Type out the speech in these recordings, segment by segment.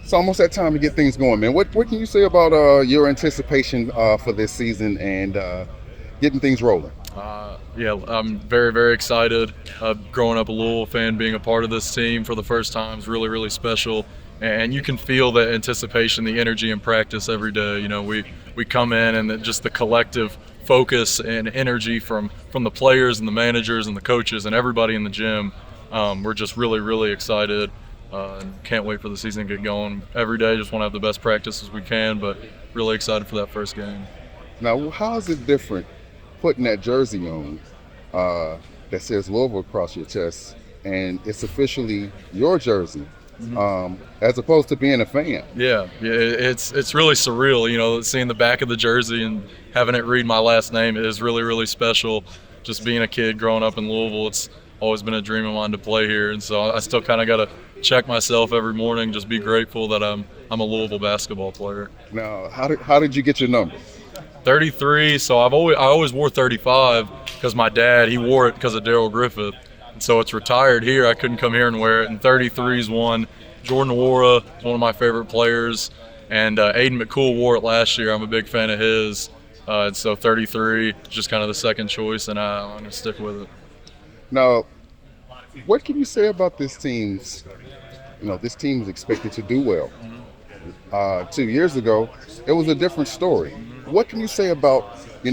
It's almost that time to get things going, man. What can you say about your anticipation for this season and getting things rolling? Yeah, I'm very, very excited. Growing up a Louisville fan, being a part of this team for the first time is really, really special. And you can feel the anticipation, the energy in practice every day. We come in and just the collective focus and energy from the players and the managers and the coaches and everybody in the gym. We're just really, really excited. And can't wait for the season to get going. Every day, just want to have the best practice as we can, but really excited for that first game. Now, how is it different putting that jersey on that says Louisville across your chest, and it's officially your jersey, as opposed to being a fan? Yeah, it's really surreal. Seeing the back of the jersey and having it read my last name is really, really special. Just being a kid growing up in Louisville, it's always been a dream of mine to play here, and so I still kind of got to check myself every morning, just be grateful that I'm a Louisville basketball player. Now, how did you get your number? 33. So I always wore 35 because my dad, he wore it because of Darrell Griffith, and so it's retired here. I couldn't come here and wear it. And 33 is one. Jordan Nwora is one of my favorite players, and Aiden McCool wore it last year. I'm a big fan of his, and so 33 is just kind of the second choice, and I'm going to stick with it. Now, what can you say about this team's? This team is expected to do well. 2 years ago, it was a different story. What can you say about, we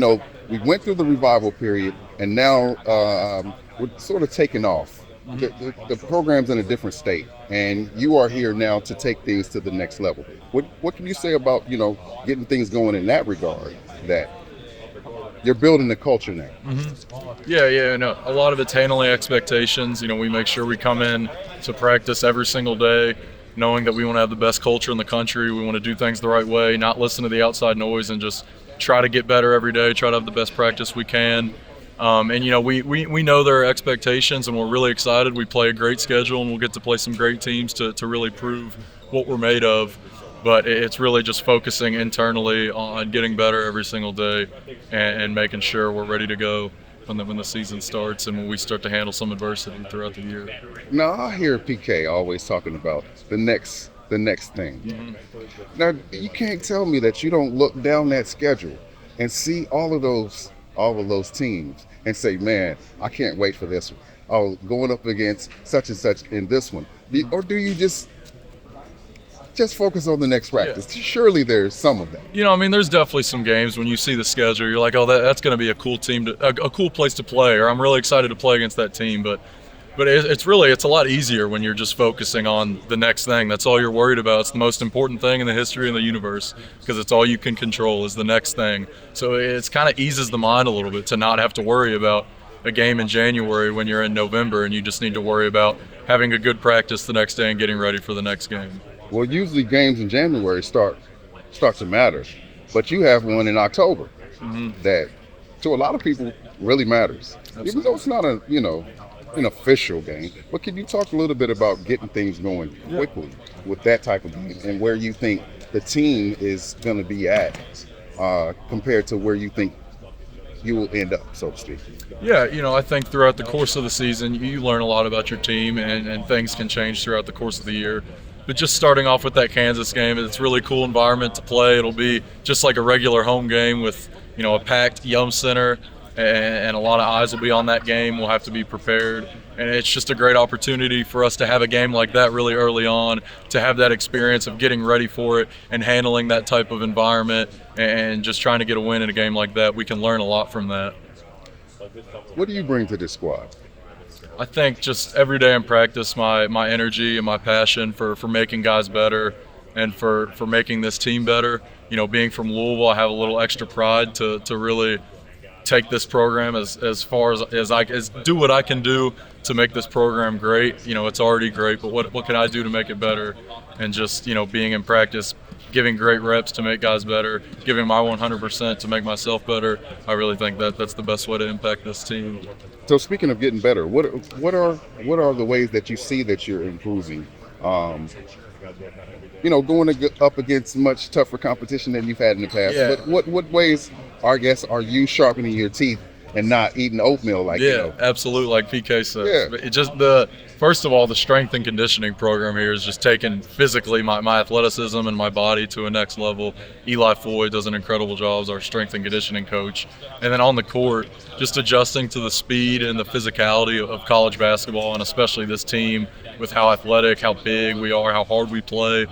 went through the revival period, and now we're sort of taking off. The program's in a different state, and you are here now to take things to the next level. What can you say about, getting things going in that regard, that you're building the culture now? Yeah, no, a lot of it's handling expectations. We make sure we come in to practice every single day knowing that we want to have the best culture in the country. We want to do things the right way, not listen to the outside noise, and just try to get better every day, try to have the best practice we can. We know there are expectations, and we're really excited. We play a great schedule, and we'll get to play some great teams to really prove what we're made of. But it's really just focusing internally on getting better every single day and making sure we're ready to go when the season starts and when we start to handle some adversity throughout the year. Now, I hear PK always talking about the next thing. Now, you can't tell me that you don't look down that schedule and see all of those teams and say, man, I can't wait for this one. Oh, going up against such and such in this one. Or do you just focus on the next practice? Yeah. Surely there's some of that. There's definitely some games when you see the schedule, you're like, oh, that's going to be a cool team, a cool place to play, or I'm really excited to play against that team. But it's a lot easier when you're just focusing on the next thing. That's all you're worried about. It's the most important thing in the history of the universe because it's all you can control is the next thing. So it's kind of eases the mind a little bit to not have to worry about a game in January when you're in November, and you just need to worry about having a good practice the next day and getting ready for the next game. Well, usually games in January start to matter, but you have one in October that, to a lot of people, really matters. Absolutely. Even though it's not an official game. But can you talk a little bit about getting things going quickly with that type of game, and where you think the team is going to be at compared to where you think you will end up, so to speak? Yeah, I think throughout the course of the season, you learn a lot about your team, and things can change throughout the course of the year. But just starting off with that Kansas game, it's a really cool environment to play. It'll be just like a regular home game with, a packed Yum Center, and a lot of eyes will be on that game. We'll have to be prepared. And it's just a great opportunity for us to have a game like that really early on, to have that experience of getting ready for it and handling that type of environment and just trying to get a win in a game like that. We can learn a lot from that. What do you bring to this squad? I think just every day in practice, my energy and my passion for making guys better and for making this team better. Being from Louisville, I have a little extra pride to really take this program as far as do what I can do to make this program great. It's already great, but what can I do to make it better? And just, being in practice, giving great reps to make guys better, giving my 100% to make myself better. I really think that's the best way to impact this team. So speaking of getting better, what are the ways that you see that you're improving? Going up against much tougher competition than you've had in the past. Yeah. But what ways, I guess, are you sharpening your teeth and not eating oatmeal like Yeah, absolutely, like PK says. Yeah. But it just first of all, the strength and conditioning program here is just taking physically my athleticism and my body to a next level. Eli Foy does an incredible job as our strength and conditioning coach. And then on the court, just adjusting to the speed and the physicality of college basketball, and especially this team with how athletic, how big we are, how hard we play.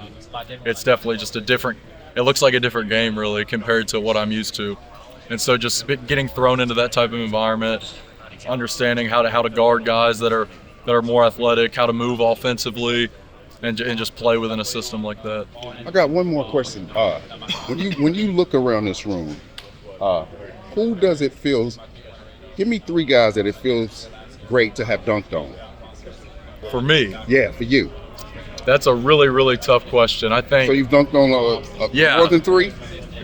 It's definitely just it looks like a different game really compared to what I'm used to. And so just getting thrown into that type of environment, understanding how to guard guys that are more athletic, how to move offensively, and just play within a system like that. I got one more question. When you look around this room, who does it feels? Give me 3 guys that it feels great to have dunked on. For me, Yeah, for you. that's a really, really tough question. I think. So you've dunked on more than 3?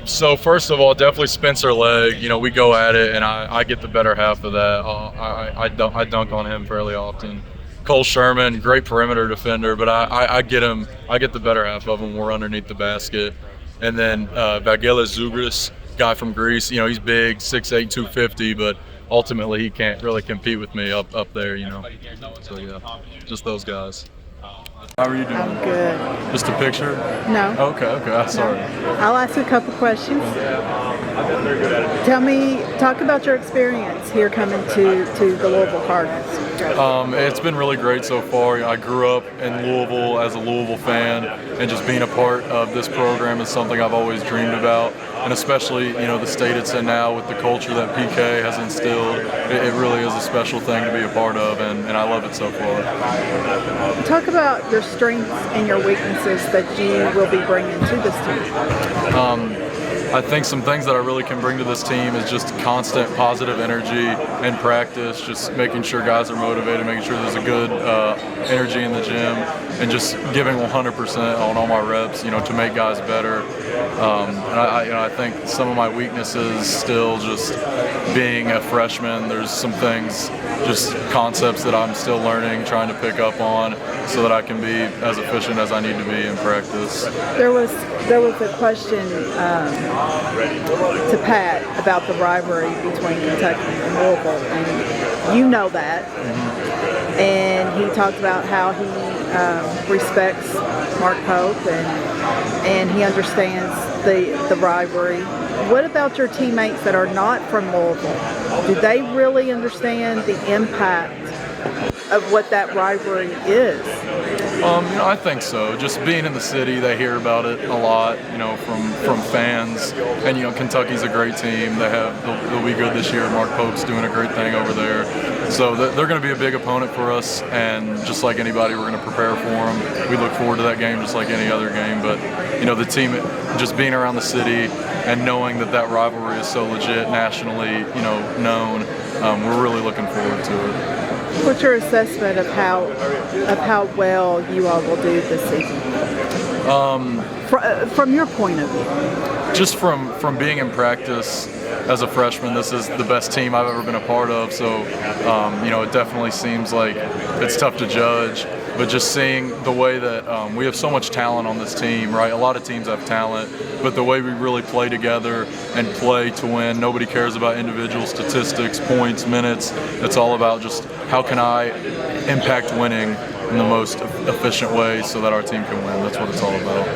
So first of all, definitely Spencer Legg. You know, we go at it, and I get the better half of that. I dunk on him fairly often. Cole Sherman, great perimeter defender, but I get him. I get the better half of him. We're underneath the basket, and then Vagelis Zougris, guy from Greece. You know, he's big, 6'8", 250, but ultimately he can't really compete with me up there. You know, so yeah, just those guys. How are you doing? I'm good. Just a picture? No. Okay. I'm sorry. I'll ask you a couple questions. Talk about your experience here coming to the Louisville Cardinals. It's been really great so far. I grew up in Louisville as a Louisville fan, and just being a part of this program is something I've always dreamed about. And especially, you know, the state it's in now with the culture that PK has instilled, it really is a special thing to be a part of, and I love it so far. Talk about your strengths and your weaknesses that you will be bringing to this team. I think some things that I really can bring to this team is just constant positive energy and practice, just making sure guys are motivated, making sure there's a good energy in the gym, and just giving 100% on all my reps, you know, to make guys better. And I think some of my weaknesses still just being a freshman, there's some things, just concepts that I'm still learning, trying to pick up on so that I can be as efficient as I need to be in practice. There was a question to Pat about the rivalry between Kentucky and Louisville, and you know that. And he talked about how he respects Mark Pope and he understands the rivalry. What about your teammates that are not from Louisville? Do they really understand the impact of what that rivalry is? You know, I think so. Just being in the city, they hear about it a lot, you know, from fans. And, you know, Kentucky's a great team. They'll be good this year. Mark Pope's doing a great thing over there. So they're going to be a big opponent for us. And just like anybody, we're going to prepare for them. We look forward to that game just like any other game. But, you know, the team, just being around the city and knowing that rivalry is so legit, nationally, you know, known, we're really looking forward to it. What's your assessment of how well you all will do this season? From your point of view. Just from being in practice as a freshman, this is the best team I've ever been a part of. So, you know, it definitely seems like it's tough to judge. But just seeing the way that we have so much talent on this team, right? A lot of teams have talent, but the way we really play together and play to win, nobody cares about individual statistics, points, minutes. It's all about just how can I impact winning in the most efficient way so that our team can win. That's what it's all about.